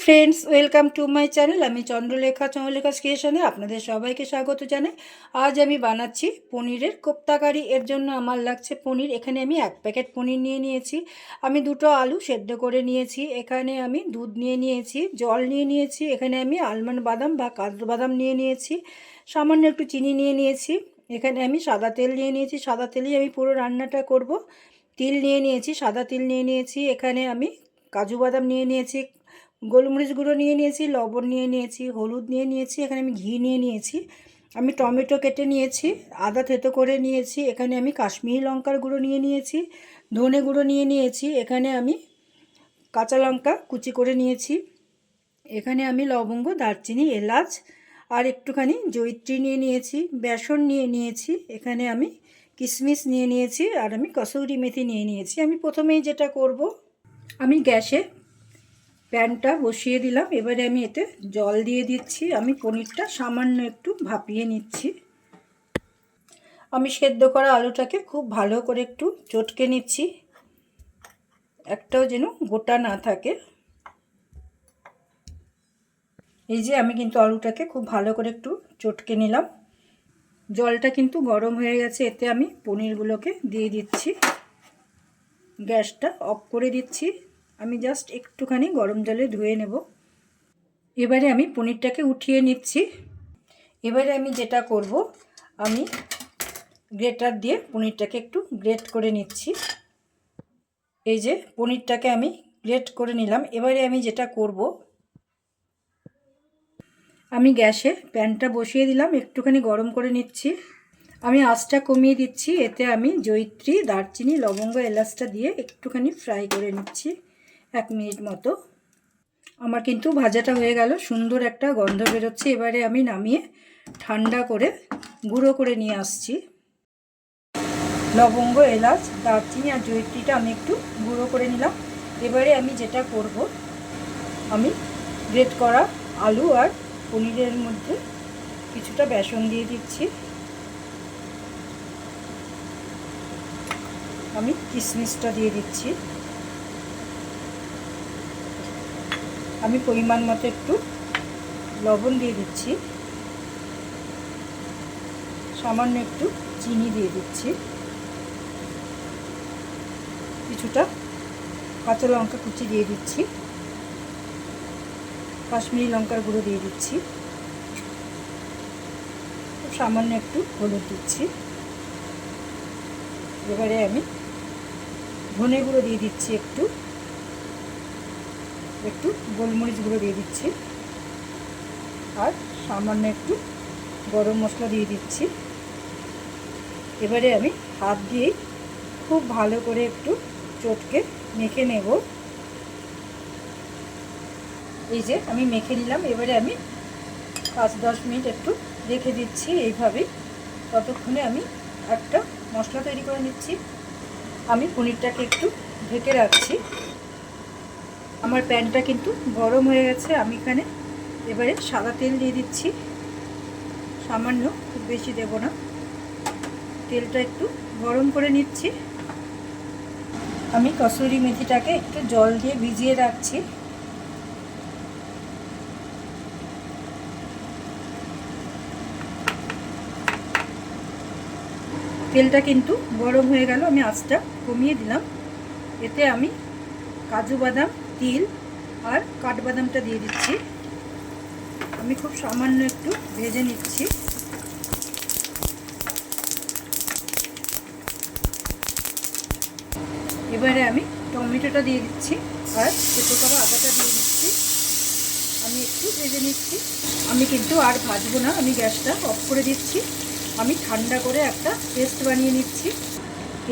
Friends, welcome to my channel. আমি চন্দ্রলেখা ক্রিয়েশনে আপনাদের সবাইকে স্বাগত জানাই। আজ আমি বানাচ্ছি পনিরের কোপ্তাকারি। এর জন্য আমার লাগছে পনির। এখানে আমি 1 প্যাকেট পনির নিয়ে নিয়েছি। আমি 2টো আলু সেদ্ধ করে নিয়েছি। এখানে আমি দুধ নিয়ে নিয়েছি, জল নিয়ে নিয়েছি। এখানে আমি আলমন্ড বাদাম বা কাজু বাদাম নিয়ে নিয়েছি, সামান্য একটু চিনি নিয়ে নিয়েছি। এখানে আমি সাদা তেল নিয়ে নিয়েছি, সাদা তেলেই আমি পুরো রান্নাটা করব। তিল নিয়ে নিয়েছি, সাদা তিল নিয়ে নিয়েছি। এখানে আমি কাজু বাদাম নিয়ে নিয়েছি, গোলমরিচ গুঁড়ো নিয়ে নিয়েছি, লবণ নিয়ে নিয়েছি, হলুদ নিয়ে নিয়েছি। এখানে আমি ঘি নিয়ে নিয়েছি। আমি টমেটো কেটে নিয়েছি, আদা থেতো করে নিয়েছি। এখানে আমি কাশ্মীরি লঙ্কার গুঁড়ো নিয়ে নিয়েছি, ধনে গুঁড়ো নিয়ে নিয়েছি। এখানে আমি কাঁচা লঙ্কা কুচি করে নিয়েছি। এখানে আমি লবঙ্গ, দারচিনি, এলাচ আর একটুখানি জয়িত্রী নিয়ে নিয়েছি, বেসন নিয়ে নিয়েছি। এখানে আমি কিশমিশ নিয়ে নিয়েছি আর আমি কসুরি মেথি নিয়ে নিয়েছি। আমি প্রথমেই যেটা করব, আমি গ্যাসে প্যানটা বসিয়ে দিলাম। এবারে আমি এতে জল দিয়ে দিচ্ছি। আমি পনিরটা সামান্য একটু ভাপিয়ে নিচ্ছি। আমি সেদ্ধ করা আলুটাকে খুব ভালো করে একটু চটকে নিচ্ছি, একটাও যেন গোটা না থাকে। এই যে আমি কিন্তু আলুটাকে খুব ভালো করে একটু চটকে নিলাম। জলটা কিন্তু গরম হয়ে গেছে। এতে আমি পনিরগুলোকে দিয়ে দিচ্ছি। গ্যাসটা অফ করে দিচ্ছি। আমি জাস্ট একটুখানি গরম জলে ধুয়ে নেব। এবারে আমি পনিরটাকে উঠিয়ে নিচ্ছি। এবারে আমি যেটা করব, আমি গ্রেটার দিয়ে পনিরটাকে একটু গ্রেট করে নিচ্ছি। এই যে পনিরটাকে আমি গ্রেট করে নিলাম। এবারে আমি যেটা করব, আমি গ্যাসে প্যানটা বসিয়ে দিলাম, একটুখানি গরম করে নিচ্ছি। আমি আঁচটা কমিয়ে দিচ্ছি। এতে আমি জয়িত্রী, দারচিনি, লবঙ্গ, এলাচটা দিয়ে একটুখানি ফ্রাই করে নিচ্ছি 1 মিনিট মতো। আমার কিন্তু ভাজাটা হয়ে গেল, সুন্দর একটা গন্ধ বেরোচ্ছে। এবারে আমি নামিয়ে ঠান্ডা করে গুঁড়ো করে নিয়ে আসছি। লবঙ্গ, এলাচ, দারচিনি আর জয়িত্রীটা আমি একটু গুঁড়ো করে নিলাম। এবারে আমি যেটা করব, আমি গ্রেট করা আলু আর পনিরের মধ্যে কিছুটা বেসন দিয়ে দিচ্ছি। আমি কিশমিশটা দিয়ে দিচ্ছি। আমি পরিমাণ মতো একটু লবণ দিয়ে দিচ্ছি, সামান্য একটু চিনি দিয়ে দিচ্ছি, কিছুটা কাঁচা লঙ্কা কুচি দিয়ে দিচ্ছি, কাশ্মীরি লঙ্কার গুঁড়ো দিয়ে দিচ্ছি, সামান্য একটু হলুদ দিচ্ছি। এবারে আমি ধনে গুঁড়ো দিয়ে দিচ্ছি, একটু গোলমরিচ গুঁড়ো দিয়ে দিচ্ছি আর সামান্য একটু গরম মশলা দিয়ে দিচ্ছি। এবারে আমি হাত দিয়ে খুব ভালো করে একটু চটকে মেখে নেব। এই যে আমি মেখে নিলাম। এবারে আমি 5-10 মিনিট একটু রেখে দিচ্ছি এইভাবেই। ততক্ষণে আমি একটা মশলা তৈরি করে নিচ্ছি। আমি পনিরটাকে একটু ঢেকে রাখছি। আমার প্যানটা কিন্তু গরম হয়ে গেছে। আমি এখানে এবারে সাদা তেল দিয়ে দিচ্ছি, সামান্য, খুব বেশি দেব না। তেলটা একটু গরম করে নিচ্ছি। আমি কসুরি মেথিটাকে একটু জল দিয়ে ভিজিয়ে রাখছি। তেলটা কিন্তু গরম হয়ে গেল। আমি আঁচটা কমিয়ে দিলাম। এতে আমি কাজু বাদাম, তিল আর কাঠবাদামটা দিয়ে দিচ্ছি। আমি খুব সামান্য একটু ভেজে নিচ্ছি। এবারে আমি টমেটোটা দিয়ে দিচ্ছি আর থেতো করা আদাটা দিয়ে দিচ্ছি। আমি একটু ভেজে নিচ্ছি। আমি কিন্তু আর ভাজবো না, আমি গ্যাসটা অফ করে দিচ্ছি। আমি ঠান্ডা করে একটা পেস্ট বানিয়ে নিচ্ছি।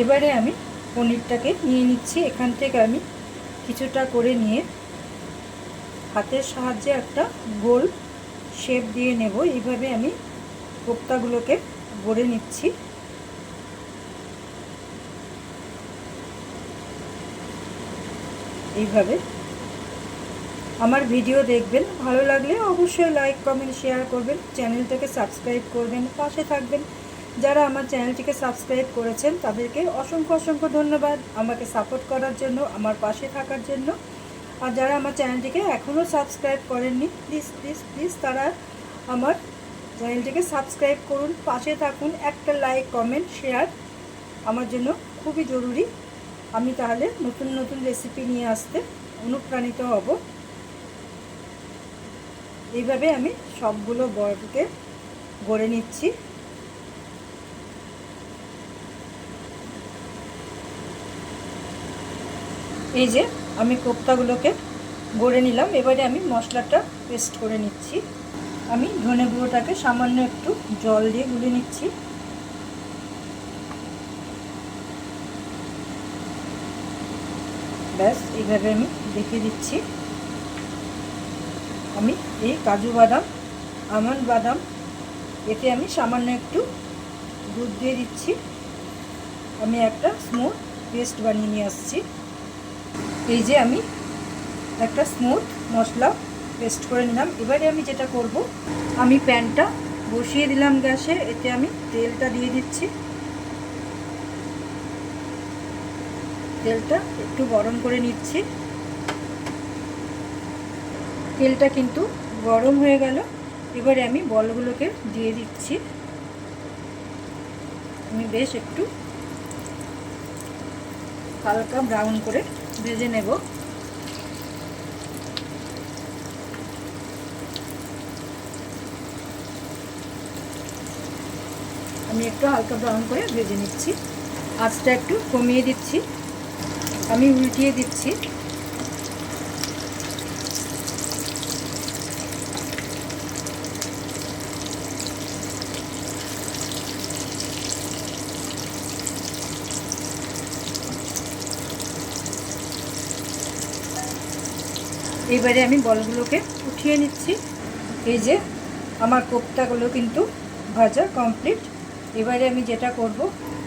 এবারে আমি পনিরটাকে নিয়ে নিচ্ছি। এখান থেকে আমি কিছুটা করে নিয়ে হাতের সাহায্যে একটা গোল শেপ দিয়ে নেব। এইভাবে আমি কোপ্তাগুলোকে গড়ে নিচ্ছি। এইভাবে আমার ভিডিও দেখবেন, ভালো লাগলে অবশ্যই লাইক, কমেন্ট, শেয়ার করবেন, চ্যানেলটাকে সাবস্ক্রাইব করবেন, পাশে থাকবেন। যারা আমার চ্যানেলটিকে সাবস্ক্রাইব করেছেন তাদেরকে অসংখ্য অসংখ্য ধন্যবাদ আমাকে সাপোর্ট করার জন্য, আমার পাশে থাকার জন্য। আর যারা আমার চ্যানেলটিকে এখনও সাবস্ক্রাইব করেননি, প্লিজ প্লিজ প্লিজ তারা আমার চ্যানেলটিকে সাবস্ক্রাইব করুন, পাশে থাকুন। একটা লাইক, কমেন্ট, শেয়ার আমার জন্য খুবই জরুরি। আমি তাহলে নতুন নতুন রেসিপি নিয়ে আসতে অনুপ্রাণিত হব। এইভাবে আমি সবগুলো বড়কে গড়ে নিচ্ছি। এই যে আমি কোপ্তাগুলোকে গড়ে নিলাম। এবারে আমি মশলাটা পেস্ট করে নিচ্ছি। আমি ধনে গুঁড়োটাকে সামান্য একটু জল দিয়ে গুলে নিচ্ছি। ব্যাস, এইভাবে আমি দেখিয়ে দিচ্ছি। আমি এই কাজু বাদাম, আমন্ড বাদাম, এতে আমি সামান্য একটু দুধ দিয়ে দিচ্ছি। আমি একটা স্মুথ পেস্ট বানিয়ে নিয়ে আসছি। এই যে আমি একটা স্মুথ মশলা পেস্ট করে নিলাম। এবারে আমি যেটা করব, আমি প্যানটা বসিয়ে দিলাম গ্যাসে। এতে আমি তেলটা দিয়ে দিচ্ছি। তেলটা একটু গরম করে নিচ্ছি। তেলটা কিন্তু গরম হয়ে গেল। এবারে আমি বলগুলোকে দিয়ে দিচ্ছি। আমি বেশ একটু হালকা ব্রাউন করে ভেজে নেব। আমি একটু হালকা ব্রাউন করে ভেজে নিচ্ছি। আঁচটা একটু কমিয়ে দিচ্ছি। আমি উল্টিয়ে দিচ্ছি। এবারে আমি বলগুলোকে উঠিয়ে নিচ্ছি। এই যে আমার কোপ্তাগুলো কিন্তু ভাজা কমপ্লিট। এবারে আমি যেটা করব,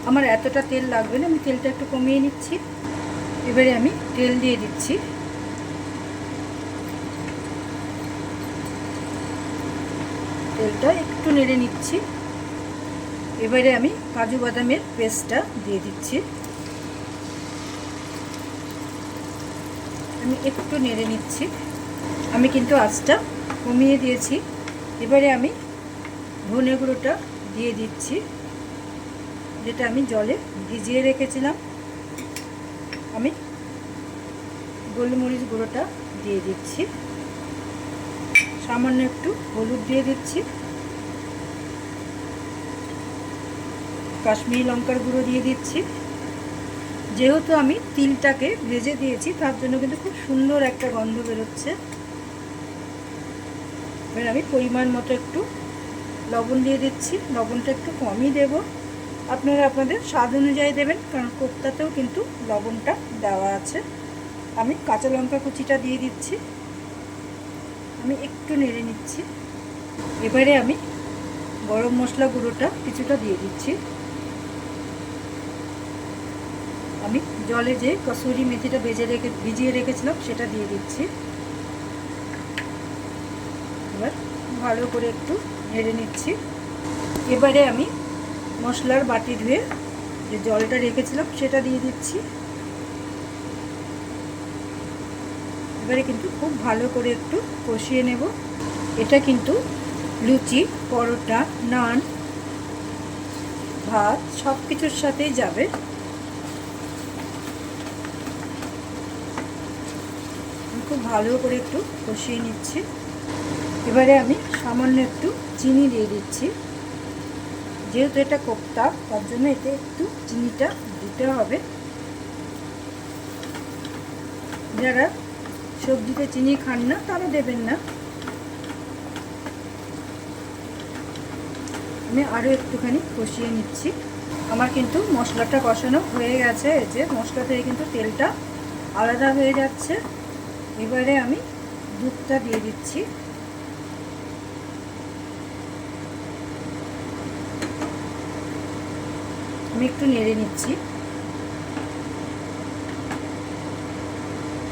আমার এতটা তেল লাগবে না, আমি তেলটা একটু কমিয়ে নিচ্ছি। এবারে আমি তেল দিয়ে দিচ্ছি। তেলটা একটু নেড়ে নিচ্ছি। এবারে আমি কাজু বাদামের পেস্টটা দিয়ে দিচ্ছি। আমি একটু নেড়ে নিচ্ছি। আমি কিন্তু আঁচটা কমিয়ে দিয়েছি। এবারে আমি ধনে গুঁড়োটা দিয়ে দিচ্ছি, যেটা আমি জলে ভিজিয়ে রেখেছিলাম। আমি গোলমরিচ গুঁড়োটা দিয়ে দিচ্ছি। সামান্য একটু হলুদ দিয়ে দিচ্ছি। কাশ্মীরি লঙ্কার গুঁড়ো দিয়ে দিচ্ছি। যেহেতু আমি তিলটাকে ভেজে দিয়েছি, তার জন্য কিন্তু খুব সুন্দর একটা গন্ধ বেরোচ্ছে। এবার আমি পরিমাণ মতো একটু লবণ দিয়ে দিচ্ছি। লবণটা একটু কমই দেব, আপনারা আপনাদের স্বাদ অনুযায়ী দেবেন, কারণ কোপ্তাতেও কিন্তু লবণটা দেওয়া আছে। আমি কাঁচা লঙ্কা কুচিটা দিয়ে দিচ্ছি। আমি একটু নেড়ে নিচ্ছি। এবারে আমি গরম মশলা গুঁড়োটা কিছুটা দিয়ে দিচ্ছি। আমি জলে যে কসুরি মেথিটা ভিজিয়ে রেখেছিলাম সেটা দিয়ে দিচ্ছি। এবার ভালো করে একটু নেড়ে নিচ্ছি। এবারে আমি মশলার বাটি ধুয়ে যে জলটা রেখেছিলাম সেটা দিয়ে দিচ্ছি। এবারে কিন্তু খুব ভালো করে একটু কষিয়ে নেব। এটা কিন্তু লুচি, পরোটা, নান, ভাত সব কিছুর সাথেই যাবে। খুব ভালো করে একটু কষিয়ে নিচ্ছি। এবারে আমি সামান্য একটু চিনি দিয়ে দিচ্ছি। যেহেতু এটা কোপ্তা, তার জন্য এতে একটু চিনিটা দিতে হবে। যারা সবজিতে চিনি খান না তারা দেবেন না। আমি আরও একটুখানি কষিয়ে নিচ্ছি। আমার কিন্তু মশলাটা কষানো হয়ে গেছে। এই যে মশলা থেকে কিন্তু তেলটা আলাদা হয়ে যাচ্ছে। এবারে আমি দুধটা দিয়ে দিচ্ছি। আমি একটু নেড়ে নিচ্ছি।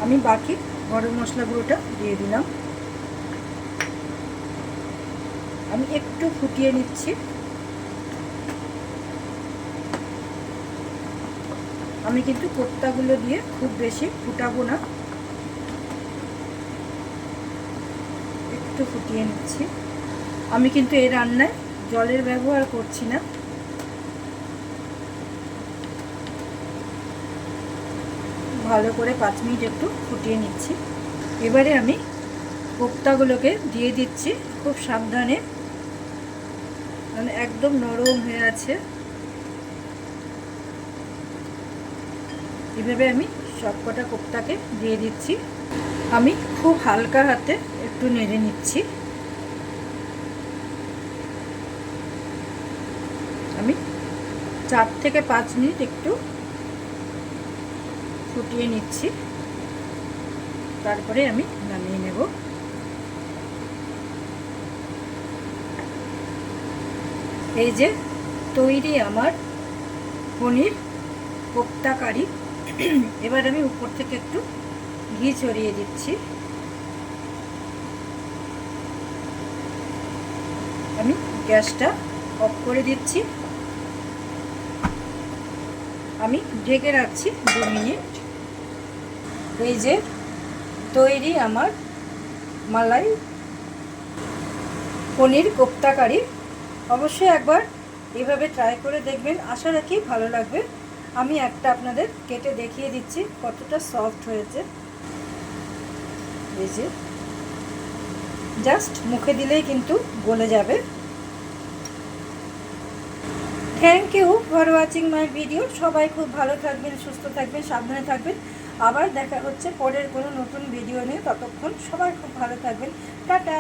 আমি বাকি গরম মশলা গুঁড়োটা দিয়ে দিলাম। আমি একটু ফুটিয়ে নিচ্ছি। আমি কিন্তু কোপ্তাগুলো দিয়ে খুব বেশি ফুটাবো না। একটু ফুটিয়ে নিচ্ছি। আমি কিন্তু এই রান্নায় জলের ব্যবহার করছি না। ভালো করে 5 মিনিট একটু ফুটিয়ে নিচ্ছি। এবারে আমি কোপ্তাগুলোকে দিয়ে দিচ্ছি খুব সাবধানে, মানে একদম নরম হয়ে আছে। এভাবে আমি সবকটা কোপ্তাকে দিয়ে দিচ্ছি। আমি খুব হালকা হাতে একটু নেড়ে নিচ্ছি। আমি 4 থেকে 5 মিনিট একটু ফুটিয়ে নিচ্ছি, তারপরে আমি নামিয়ে নেব। এই যে তৈরি আমার পনির কোপ্তা কারি। এবার আমি উপর থেকে একটু ঘি ছড়িয়ে দিচ্ছি। আমি গ্যাসটা অফ করে দিচ্ছি। আমি ঢেকে রাখছি 2 মিনিট। এই যে তৈরি আমার মালাই পনির কোপ্তা কারি। অবশ্যই একবার এভাবে ট্রাই করে দেখবেন, আশা রাখি ভালো লাগবে। আমি একটা আপনাদের কেটে দেখিয়ে দিচ্ছি কতটা সফট হয়েছে। এই যে জাস্ট মুখে দিলেই কিন্তু গলে যাবে। Thank you for watching my video. সবাই খুব ভালো থাকবেন, সুস্থ থাকবেন, সাবধানে থাকবেন। আবার দেখা হচ্ছে পরের কোনো নতুন ভিডিও নিয়ে। ততক্ষণ সবাই খুব ভালো থাকবেন। টাটা।